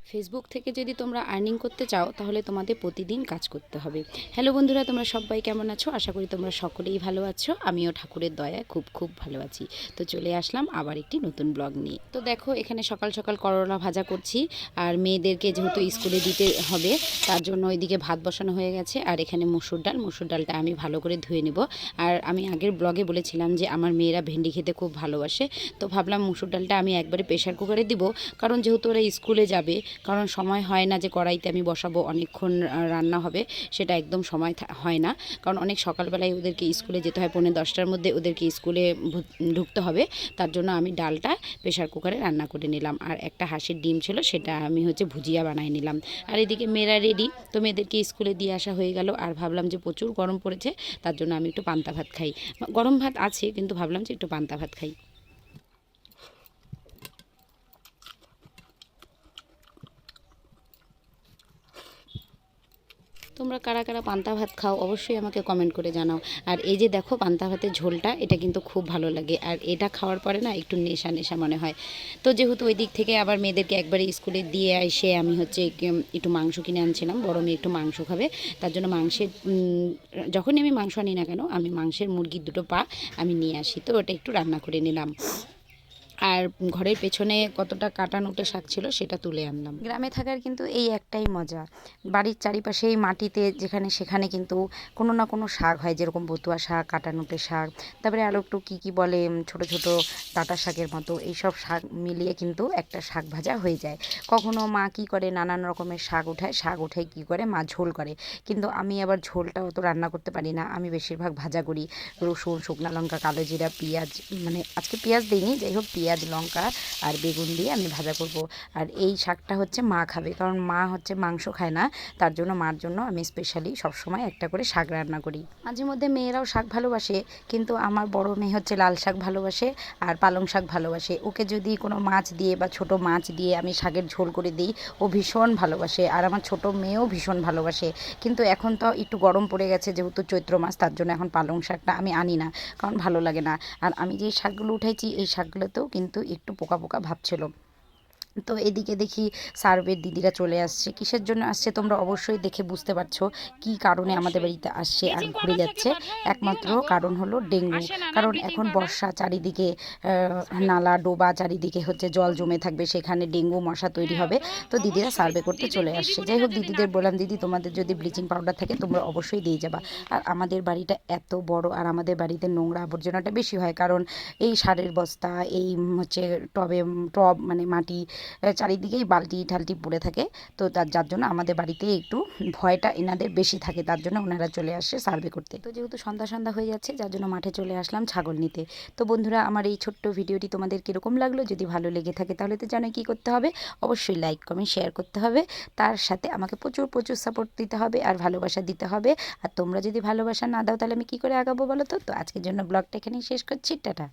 Facebook থেকে যদি তোমরা আর্নিং করতে চাও তাহলে তোমাদের প্রতিদিন কাজ করতে হবে। হ্যালো বন্ধুরা, তোমরা সবাই কেমন আছো? আশা করি তোমরা সকলেই ভালো আছো। আমিও ঠাকুরের দয়ায় খুব খুব ভালো আছি। তো চলে আসলাম আবার একটি নতুন ব্লগ নিয়ে। তো দেখো, এখানে সকাল সকাল করলা ভাজা করছি। আর মেয়েদেরকে যেহেতু স্কুলে দিতে হবে তার জন্য ওইদিকে ভাত বসানো হয়ে গেছে। আর এখানে মসুর ডালটা আমি ভালো করে ধুয়ে নেব। আর আমি আগের ব্লগে বলেছিলাম যে আমার মেয়েরা ভেন্ডি খেতে খুব ভালোবাসে। তো ভাবলাম মসুর ডালটা আমি একবারে প্রেশার কুকারে দিব, কারণ যেহেতু ওরা স্কুলে যাবে, কারণ সময় হয় না যে কড়াইতে আমি বসাবো অনেকক্ষণ রান্না হবে, সেটা একদম সময় হয় না। কারণ অনেক সকালবেলায় ওদেরকে স্কুলে যেতে হয়, 9:30টার মধ্যে ওদেরকে স্কুলে ঢুকতে হবে। তার জন্য আমি ডালটা প্রেশার কুকারে রান্না করে নিলাম। আর একটা হাঁসের ডিম ছিল, সেটা আমি ভুজিয়া বানাই নিলাম। আর এদিকে মেয়েরা রেডি, তো মেয়েদেরকে স্কুলে দিয়ে আসা হয়ে গেল। আর ভাবলাম যে প্রচুর গরম পড়েছে, তার জন্য আমি একটু পান্তা ভাত খাই। গরম ভাত আছে, কিন্তু ভাবলাম যে একটু পান্তা ভাত খাই। তোমরা কারা কারা পান্তা ভাত খাও অবশ্যই আমাকে কমেন্ট করে জানাও। আর এই যে দেখো, পান্তা ভাতের ঝোলটা, এটা কিন্তু খুব ভালো লাগে। আর এটা খাওয়ার পরে না একটু নেশা নেশা মনে হয়। তো যেহেতু ওই দিক থেকে আবার মেয়েদেরকে একবারে স্কুলে দিয়ে এসে আমি একটু মাংস কিনে আনছিলাম। বড় মেয়ে একটু মাংস খাবে, তার জন্য যখনই আমি মাংস আনি না কেন, আমি মাংসের মুরগির 2টো পা আমি নিয়ে আসি। তো ওটা একটু রান্না করে নিলাম। আর ঘরের পেছনে কতটা কাটা নোটে শাক ছিল, সেটা তুলে আনলাম। গ্রামে থাকার কিন্তু এই একটাই মজা, বাড়ির চারিপাশে এই মাটিতে যেখানে সেখানে কিন্তু কোনো না কোনো শাক হয়, যেরকম বতুয়া শাক, কাটা নোটে শাক, তারপরে আরও একটু কী বলে ছোট ছোট ডাঁটা শাকের মতো, এইসব শাক মিলিয়ে কিন্তু একটা শাক ভাজা হয়ে যায়। কখনো মা কী করে, নানান রকমের শাক উঠায় কী করে মা ঝোল করে। কিন্তু আমি আবার ঝোলটা অত রান্না করতে পারি না, আমি বেশিরভাগ ভাজা করি। রসুন, শুকনো লঙ্কা, কালো জিরা, পেঁয়াজ, মানে আজকে পেঁয়াজ দিইনি, যাই হোক পেঁয়াজ, লঙ্কা আর বেগুন দিয়ে আমি ভাজা করব। আর এই শাকটা মা খাবে, কারণ মা মাংস খায় না, তার জন্য মার জন্য আমি স্পেশালি সবসময় একটা করে শাক রান্না করি। মাঝে মধ্যে মেয়েরাও শাক ভালোবাসে, কিন্তু আমার বড় মেয়ে লাল শাক ভালোবাসে আর পালং শাক ভালোবাসে। ওকে যদি কোনো মাছ দিয়ে বা ছোট মাছ দিয়ে আমি শাকের ঝোল করে দিই, ও ভীষণ ভালোবাসে। আর আমার ছোট মেয়েও ভীষণ ভালোবাসে। কিন্তু এখন তো একটু গরম পড়ে গেছে, যেহেতু চৈত্র মাস, তার জন্য এখন পালং শাকটা আমি আনি না, কারণ ভালো লাগে না। আর আমি যেই শাকগুলো উঠাইছি, এই শাকগুলোতেও কিন্তু একটু পোকা পোকা ভাব ছিল। তো এদিকে দেখি সার্ভের দিদিরা চলে আসছে। কিসের জন্য আসছে তোমরা অবশ্যই দেখে বুঝতে পারছো কি কারণে আমাদের বাড়িতে আসছে আর ঘুরে যাচ্ছে। একমাত্র কারণ হলো ডেঙ্গু। কারণ এখন বর্ষা, চারিদিকে নালা ডোবা, চারিদিকে জল জমে থাকবে, সেখানে ডেঙ্গু মশা তৈরি হবে। তো দিদিরা সার্ভে করতে চলে আসছে। যাই হোক, দিদিদের বললাম, দিদি তোমাদের যদি ব্লিচিং পাউডার থাকে তোমরা অবশ্যই দিয়ে যাবা। আর আমাদের বাড়িটা এত বড়, আর আমাদের বাড়িতে নোংরা আবর্জনাটা বেশি হয়, কারণ এই সারের বস্তা, এই টব মানে মাটি, চারিদিকেই বালতি ঠালটি পড়ে থাকে। তো যার জন্য আমাদের বাড়িতে একটু ভয়টা এনাদের বেশি থাকে, তার জন্য ওনারা চলে আসে সার্ভে করতে। তো যেহেতু সন্ধ্যা সন্ধ্যা হয়ে যাচ্ছে, যার জন্য মাঠে চলে আসলাম ছাগল নিতে। তো বন্ধুরা, আমার এই ছোট্ট ভিডিওটি তোমাদের কীরকম লাগলো? যদি ভালো লেগে থাকে তাহলে তো জানোই কী করতে হবে, অবশ্যই লাইক কমেন্ট শেয়ার করতে হবে। তার সাথে আমাকে প্রচুর প্রচুর সাপোর্ট দিতে হবে আর ভালোবাসা দিতে হবে। আর তোমরা যদি ভালোবাসা না দাও তাহলে আমি কী করে আগাবো বলো তো? তো আজকের জন্য ব্লগটা এখানেই শেষ করছি। টাটা।